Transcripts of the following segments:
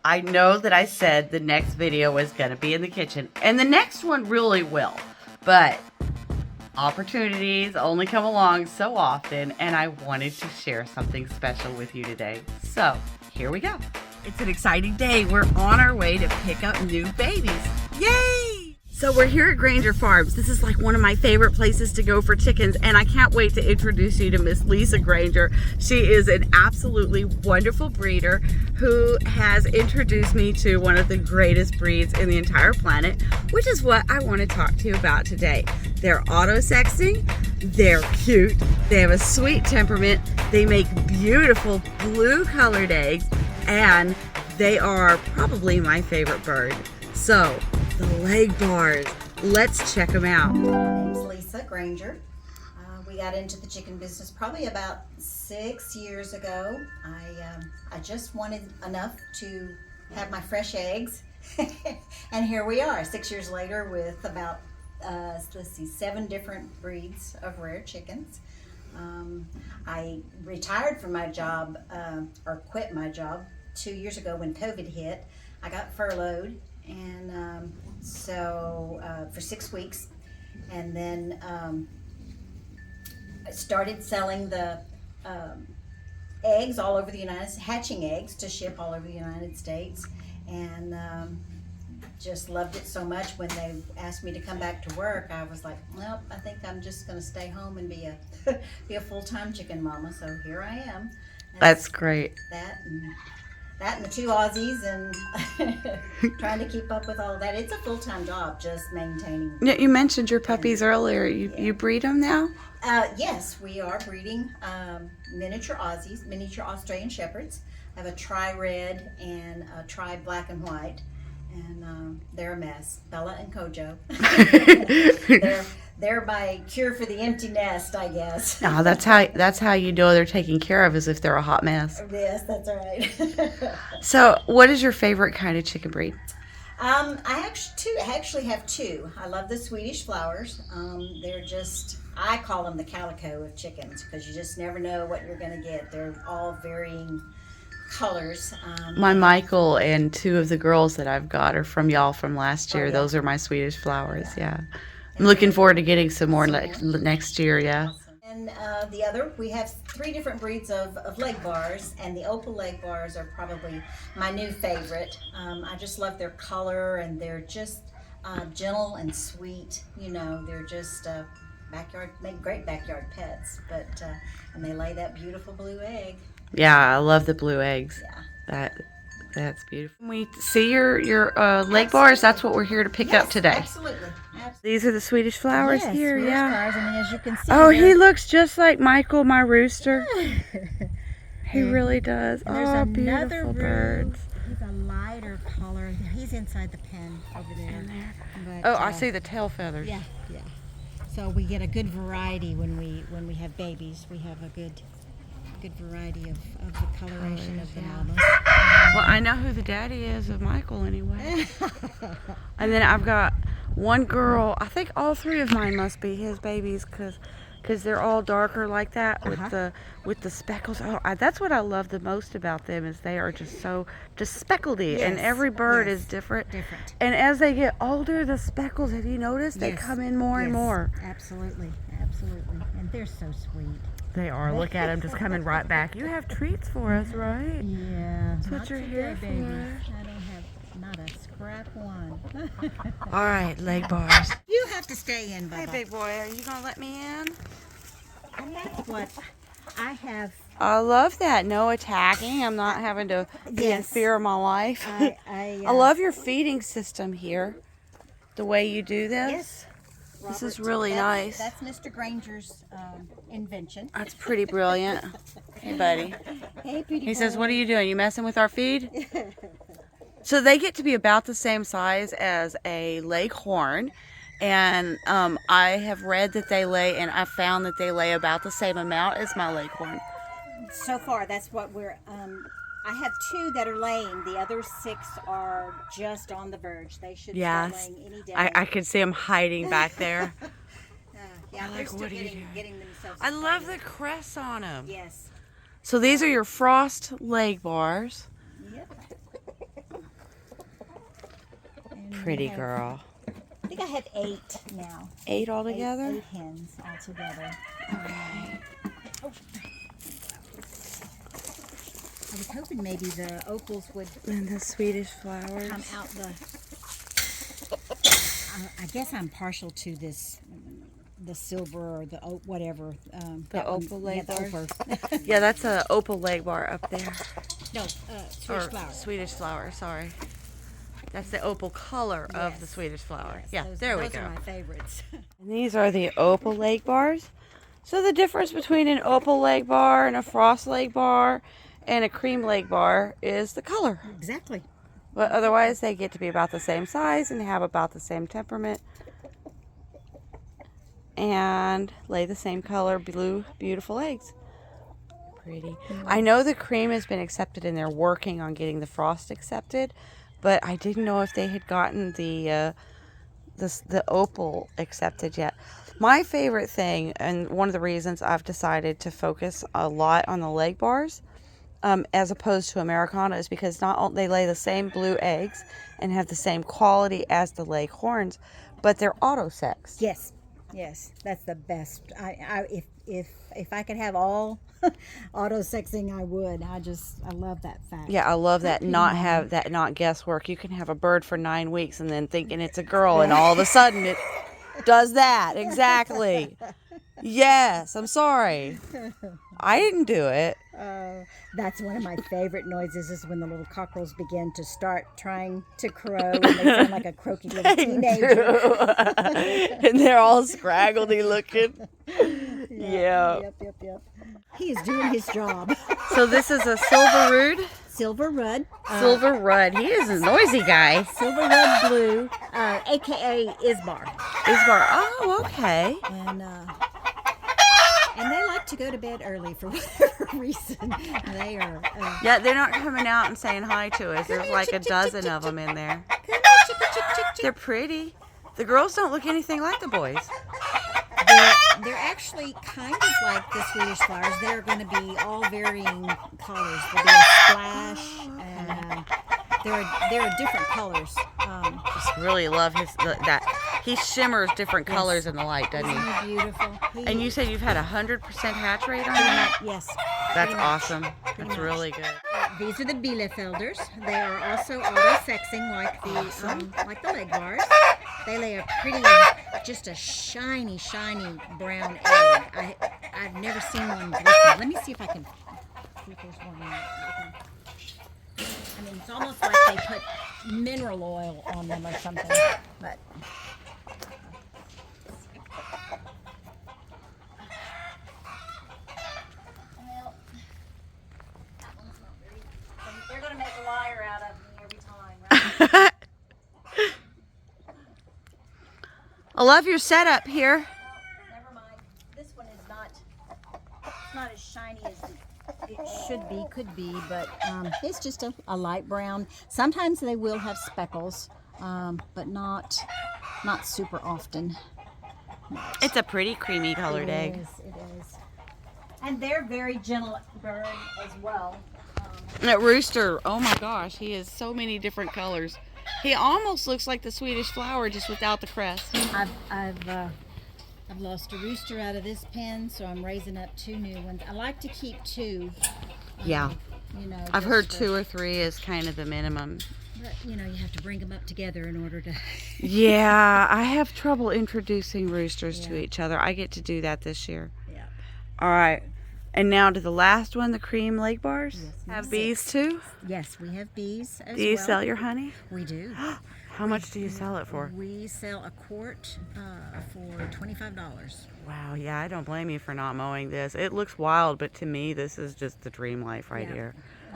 I know that I said the next video was going to be in the kitchen, and the next one really will, but opportunities only come along so often, and I wanted to share something special with you today. So here we go. It's an exciting day. We're on our way to pick up new babies. Yay! So we're here at Granger Farms. This is like one of my favorite places to go for chickens, and I can't wait to introduce you to Miss Lisa Granger. She is an absolutely wonderful breeder who has introduced me to one of the greatest breeds in the entire planet, which is what I want to talk to you about today. They're auto-sexing, they're cute, they have a sweet temperament, they make beautiful blue colored eggs, and they are probably my favorite bird. So, the Legbars. Let's check them out. My name's Lisa Granger. We got into the chicken business probably about 6 years ago. I just wanted enough to have my fresh eggs, and here we are 6 years later with about 7 different breeds of rare chickens. I retired from my job, or quit my job 2 years ago when COVID hit. I got furloughed, and for 6 weeks, and then I started selling the eggs all over the United States, hatching eggs to ship all over the United States, and just loved it so much. When they asked me to come back to work, I was like, nope, I think I'm just going to stay home and be a full-time chicken mama. So here I am. And that's great. That and the 2 Aussies, and trying to keep up with all of that. It's a full-time job, just maintaining. Yeah, you mentioned your puppies earlier. You breed them now? Yes, we are breeding miniature Aussies, miniature Australian Shepherds. I have a tri-red and a tri-black and white, and they're a mess. Bella and Kojo. They're my cure for the empty nest, I guess. No, that's how you know they're taken care of, is if they're a hot mess. Yes, that's right. So, what is your favorite kind of chicken breed? I actually have 2. I love the Swedish Flowers. They're just, I call them the calico of chickens, because you just never know what you're going to get. They're all varying colors. My Michael and 2 of the girls that I've got are from y'all from last year. Oh, yeah. Those are my Swedish Flowers, yeah. I'm looking forward to getting some more next year, yeah. Awesome. And we have 3 different breeds of Legbars, and the opal Legbars are probably my new favorite. I just love their color, and they're just gentle and sweet. You know, they're just make great backyard pets, but and they lay that beautiful blue egg. Yeah, I love the blue eggs. Yeah. That's beautiful. When we see your Legbars, that's what we're here to pick up today. Absolutely. These are the Swedish Flowers here, Swedish yeah. Flowers, and as you can see, oh, he looks just like Michael, my rooster. He really does. And there's oh, another beautiful birds. He's a lighter color. He's inside the pen over there. But, I see the tail feathers. Yeah. So we get a good variety when we have babies. We have a good variety of the coloration of the mamas. Well, I know who the daddy is of Michael anyway. And then I've got one girl. I think all 3 of mine must be his babies, because they're all darker like that with the speckles. Oh, that's what I love the most about them, is they are just speckledy, yes. And every bird is different. And as they get older, the speckles, have you noticed, they come in more and more. Absolutely, and they're so sweet. They are. Look at them just coming right back. You have treats for us, right? Yeah. That's what you're here for. I don't have not a scrap one. All right, Legbars. You have to stay in, Bubba. Hey, big boy, are you going to let me in? And that's what I have. I love that. No attacking. I'm not having to be in fear of my life. I love your feeding system here. The way you do this. Yes. This Robert, is really nice. That's Mr. Granger's invention. That's pretty brilliant. Hey, buddy. Hey, pretty He says, boy. what are you doing? You messing with our feed? So they get to be about the same size as a leghorn. And I have read that they lay, and I found that they lay about the same amount as my leghorn. So far, that's what we're... I have 2 that are laying. The other 6 are just on the verge. They should start laying any day. I can see them hiding back there. Yeah, they're still getting themselves. I love the crests on them. Yes. So these are your frost Legbars. Yep. pretty girl. I think I have 8 now. 8 altogether? 8 hens altogether. Okay. Oh. I was hoping maybe the opals would And the Swedish flowers. come out the... I guess I'm partial to this, the silver or the whatever. The opal Legbars? Yeah, Yeah, that's a opal Legbar up there. no, Swedish flower. Swedish flower, sorry. That's the opal color of the Yes. Swedish flower. Yes, Yeah, those, there we those go. are my favorites. And these are the opal Legbars. So the difference between an opal Legbar and a frost Legbar and a cream Legbar is the color. Exactly. But otherwise they get to be about the same size and have about the same temperament. And lay the same color blue, beautiful eggs. Pretty. I know the cream has been accepted and they're working on getting the frost accepted, but I didn't know if they had gotten the opal accepted yet. My favorite thing, and one of the reasons I've decided to focus a lot on the Legbars, as opposed to Ameracauna, is because they lay the same blue eggs and have the same quality as the Leghorns, but they're autosexed. Yes, yes, that's the best. If I could have all auto-sexing, I would. I love that fact. Yeah, I love that. Not guesswork. You can have a bird for 9 weeks and then thinking it's a girl, and all of a sudden it does that. Exactly. Yes, I'm sorry. I didn't do it. That's one of my favorite noises, is when the little cockerels begin to start trying to crow, and they sound like a croaky little teenager. And they're all scraggledy looking. Yeah. Yep. He is doing his job. So this is a Silverudd? Silverudd. Silverudd. He is a noisy guy. Silverudd blue, a.k.a. Isbar. Isbar. Oh, okay. And they like to go to bed early for whatever reason. They are. Yeah, they're not coming out and saying hi to us. There's like a dozen of them in there. They're pretty. The girls don't look anything like the boys. They're actually kind of like the Swedish flowers. They're going to be all varying colors. There'll be a splash, and there are different colors. Just really love that. He shimmers different colors in the light, doesn't Isn't he? he beautiful? And you said you've had 100% hatch rate on him? Yes. That's pretty much. awesome. Pretty That's much. really good. These are the Bielefelders. They are also auto-sexing like the Legbars. They lay a pretty, just a shiny brown egg. I've never seen one glisten. Let me see if I can. See if there's one in there. I mean, it's almost like they put mineral oil on them or something. But they're going to make a liar out of me every time, right? I love your setup here. Never mind. This one is not as shiny as it should be, could be, but it's just a light brown. Sometimes they will have speckles, but not super often. It's a pretty creamy colored egg. It is. And they're very gentle bird as well. That rooster, oh my gosh, he has so many different colors. He almost looks like the Swedish flower, just without the crest. I've lost a rooster out of this pen, so I'm raising up 2 new ones. I like to keep 2. Yeah. I've just heard for- 2 or 3 is kind of the minimum. But you have to bring them up together in order to. Yeah, I have trouble introducing roosters to each other. I get to do that this year. Yeah. All right. And now to the last one, the cream Legbars. Yes, Have bees too? Yes, we have bees as Do you well. sell your honey? We do. How much do you sell it for? We sell a quart for $25. Wow, yeah, I don't blame you for not mowing this. It looks wild, but to me, this is just the dream life right Yeah. here.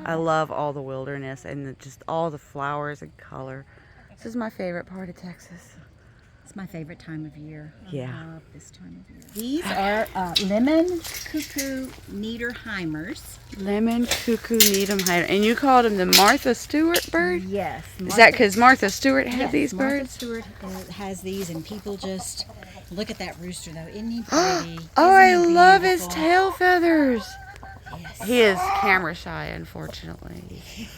I love all the wilderness and just all the flowers and color. This is my favorite part of Texas. It's my favorite time of year. Yeah. I love this time of year. These are lemon cuckoo Niederhieners. Lemon Cuckoo Niederhieners. And you called them the Martha Stewart bird? Yes. Is that because Martha Stewart had Yes, these Martha birds? Stewart has these, and people just look at that rooster though. Isn't he pretty? Oh, I Isn't he love his beautiful? tail feathers. Yes. He is camera shy, unfortunately. He's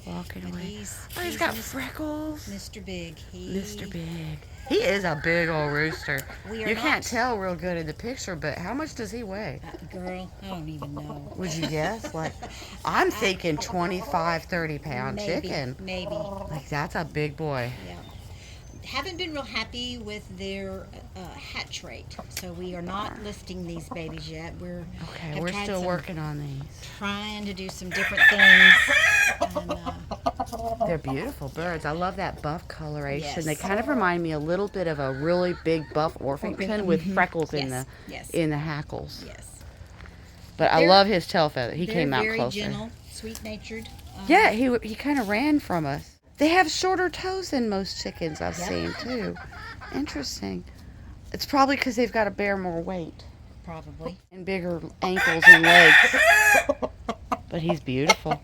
walking away. He's got freckles. Mr. Big. Mr. Big. He is a big old rooster. You can't tell real good in the picture, but how much does he weigh? Girl, I don't even know. Would you guess? Like, I'm thinking 25, 30-pound chicken. Maybe. Like, that's a big boy. Yeah. Haven't been real happy with their hatch rate, so we are not lifting these babies yet. We're still working on these. Trying to do some different things. And, they're beautiful birds. I love that buff coloration. Yes. They kind of remind me a little bit of a really big buff Orpington with freckles in the hackles. Yes. But I love his tail feather. He came out very closer. gentle, sweet-natured. Yeah, he kind of ran from us. They have shorter toes than most chickens I've seen, too. Interesting. It's probably because they've got to bear more weight. Probably. And bigger ankles and legs. But he's beautiful.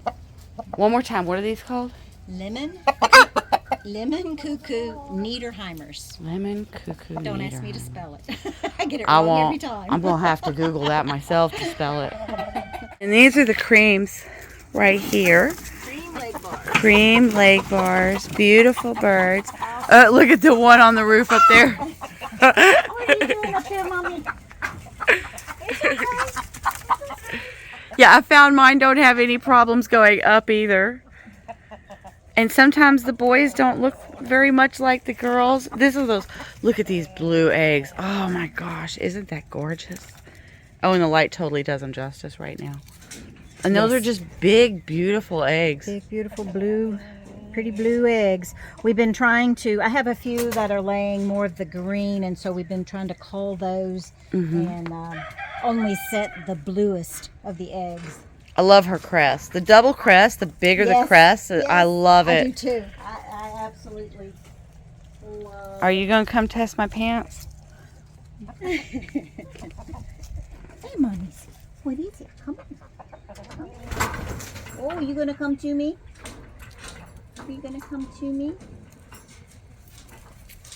One more time. What are these called? Lemon Cuckoo Niederhieners. Lemon Cuckoo Don't ask me to spell it. I get it I wrong won't. every time. I'm going to have to Google that myself to spell it. And these are the creams right here. Cream Legbars. Beautiful birds. Look at the one on the roof up there. What are you doing up there, Mommy? Yeah, I found mine don't have any problems going up either. And sometimes the boys don't look very much like the girls. Look at these blue eggs. Oh my gosh, isn't that gorgeous? Oh, and the light totally does them justice right now. And those are just big, beautiful eggs. Big, beautiful blue, pretty blue eggs. We've been trying to, I have a few that are laying more of the green, and so we've been trying to cull those and only set the bluest of the eggs. I love her crest. The double crest, the bigger the crest, I love it. I do too. I absolutely love. Are you going to come test my pants? Hey, Mommies. What is it? Come on. Oh, you going to come to me? Are you going to come to me?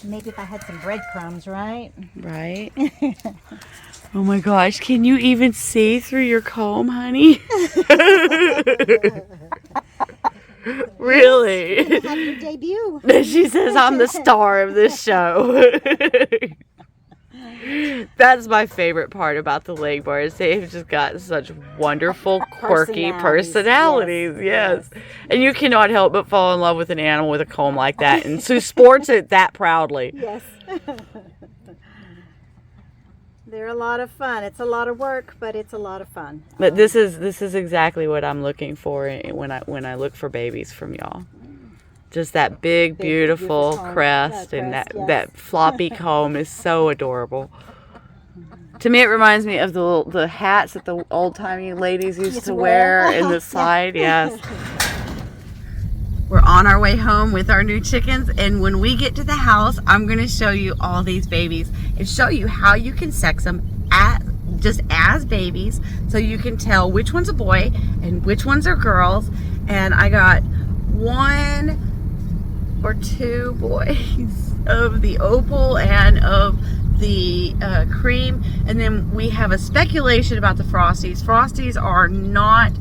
Maybe if I had some breadcrumbs, right? Right. Oh my gosh, can you even see through your comb, honey? Really? You have your debut. She says I'm the star of this show. That's my favorite part about the Legbars. They've just got such wonderful, quirky personalities. Yes. And you cannot help but fall in love with an animal with a comb like that. And Sue sports it that proudly. Yes. They're a lot of fun. It's a lot of work, but it's a lot of fun. But this is exactly what I'm looking for when I look for babies from y'all. Just that big beautiful crest and that floppy comb is so adorable. To me, it reminds me of the hats that the old-timey ladies used to wear in the side. Yes. We're on our way home with our new chickens, and when we get to the house, I'm going to show you all these babies and show you how you can sex them just as babies, so you can tell which one's a boy and which ones are girls. And I got 1 or 2 boys of the opal and of the cream, and then we have a speculation about the frosties. Frosties are not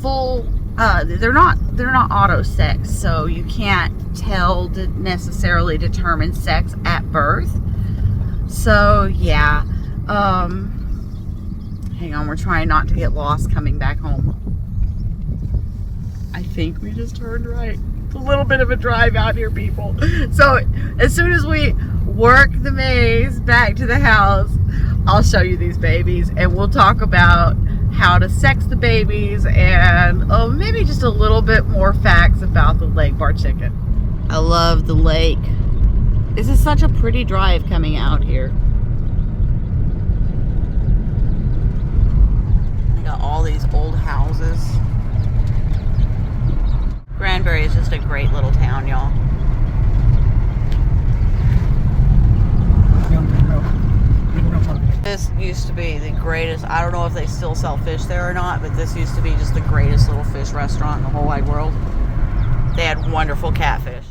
full. They're not auto sex, so you can't tell to necessarily determine sex at birth. So yeah, hang on, we're trying not to get lost coming back home. I think we just turned right. It's a little bit of a drive out here, people. So as soon as we work the maze back to the house, I'll show you these babies, and we'll talk about how to sex the babies and maybe just a little bit more facts about the Legbar chicken. I love the lake. This is such a pretty drive coming out here. I got all these old houses. Granbury is just a great little town, y'all. This used to be the greatest, I don't know if they still sell fish there or not, but this used to be just the greatest little fish restaurant in the whole wide world. They had wonderful catfish.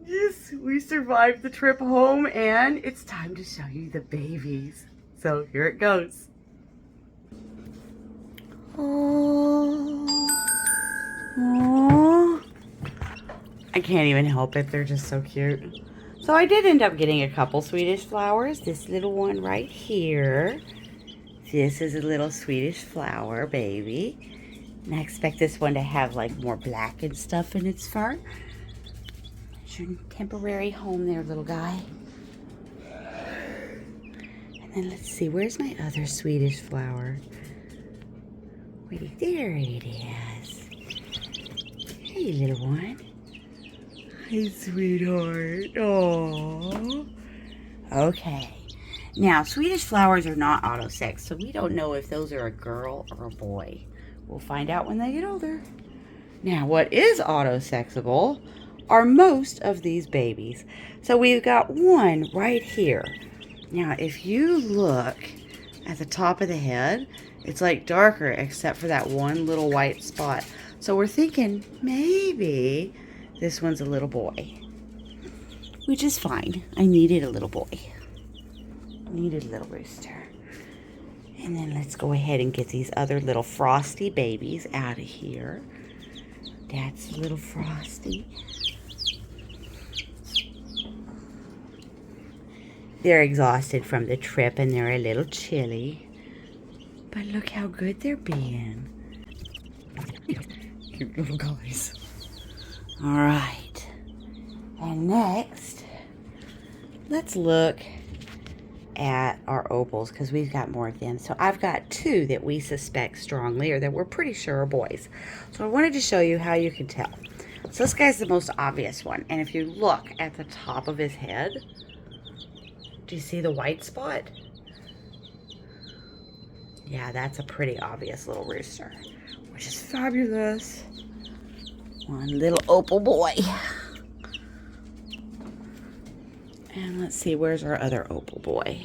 Yes, we survived the trip home, and it's time to show you the babies. So here it goes. Oh. Oh. I can't even help it. They're just so cute. So I did end up getting a couple Swedish flowers. This little one right here. This is a little Swedish flower baby. And I expect this one to have like more black and stuff in its fur. It's your temporary home there, little guy. And then let's see, where's my other Swedish flower? Wait, there it is. Hey, little one. Hi, sweetheart. Aww. Okay. Now, Swedish flowers are not autosex, so we don't know if those are a girl or a boy. We'll find out when they get older. Now, what is autosexable are most of these babies. So we've got one right here. Now, if you look at the top of the head, it's like darker except for that one little white spot. So we're thinking maybe this one's a little boy, which is fine. I needed a little boy. Needed a little rooster. And then let's go ahead and get these other little frosty babies out of here. That's a little frosty. They're exhausted from the trip and they're a little chilly. But look how good they're being. Cute little guys. Alright. And next, let's look at our opals because we've got more of them. So I've got two that we suspect strongly or that we're pretty sure are boys. So I wanted to show you how you can tell. So this guy's the most obvious one. And if you look at the top of his head, do you see the white spot? Yeah, that's a pretty obvious little rooster, which is fabulous. One little opal boy. And let's see, where's our other opal boy?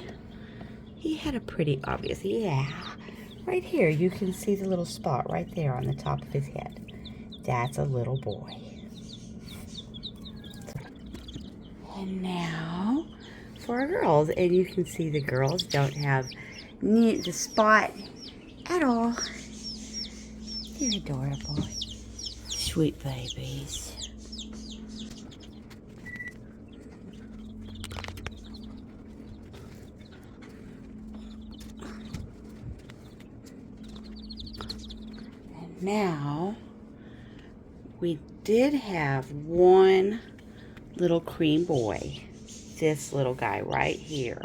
He had a pretty obvious, yeah. Right here, you can see the little spot right there on the top of his head. That's a little boy. And now for our girls. And you can see the girls don't have the spot at all. They're adorable. Sweet babies. And now we did have one little cream boy. This little guy right here.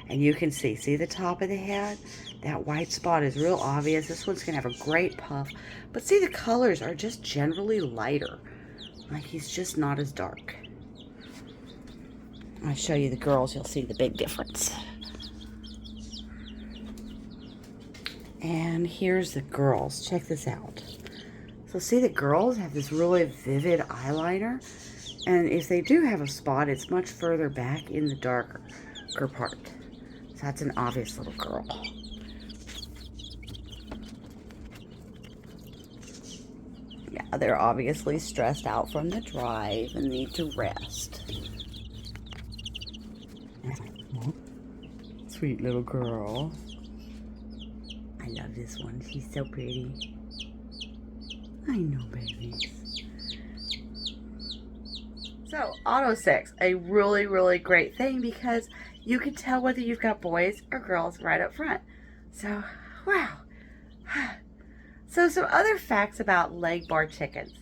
And you can see the top of the head? That white spot is real obvious. This one's going to have a great puff. But see, the colors are just generally lighter. Like he's just not as dark. I'll show you the girls. You'll see the big difference. And here's the girls. Check this out. So see, the girls have this really vivid eyeliner. And if they do have a spot, it's much further back in the darker part. So that's an obvious little girl. Yeah, they're obviously stressed out from the drive and need to rest. Sweet little girl. I love this one. She's so pretty. I know, babies. So, autosex, a really, really great thing because you can tell whether you've got boys or girls right up front. So, wow. So, some other facts about Legbar chickens.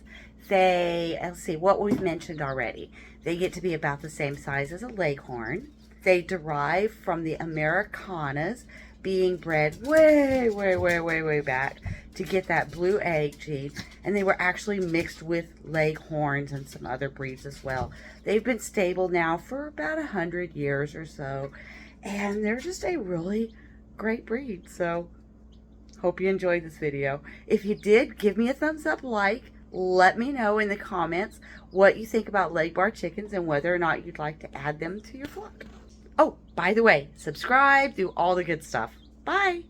Let's see, what we've mentioned already. They get to be about the same size as a leghorn. They derive from the Ameracauna being bred way, way, way, way, way back to get that blue egg gene. And they were actually mixed with leghorns and some other breeds as well. They've been stable now for about 100 years or so. And they're just a really great breed. So, hope you enjoyed this video. If you did, give me a thumbs up, let me know in the comments what you think about Legbar chickens and whether or not you'd like to add them to your flock. Oh, by the way, subscribe, do all the good stuff. Bye.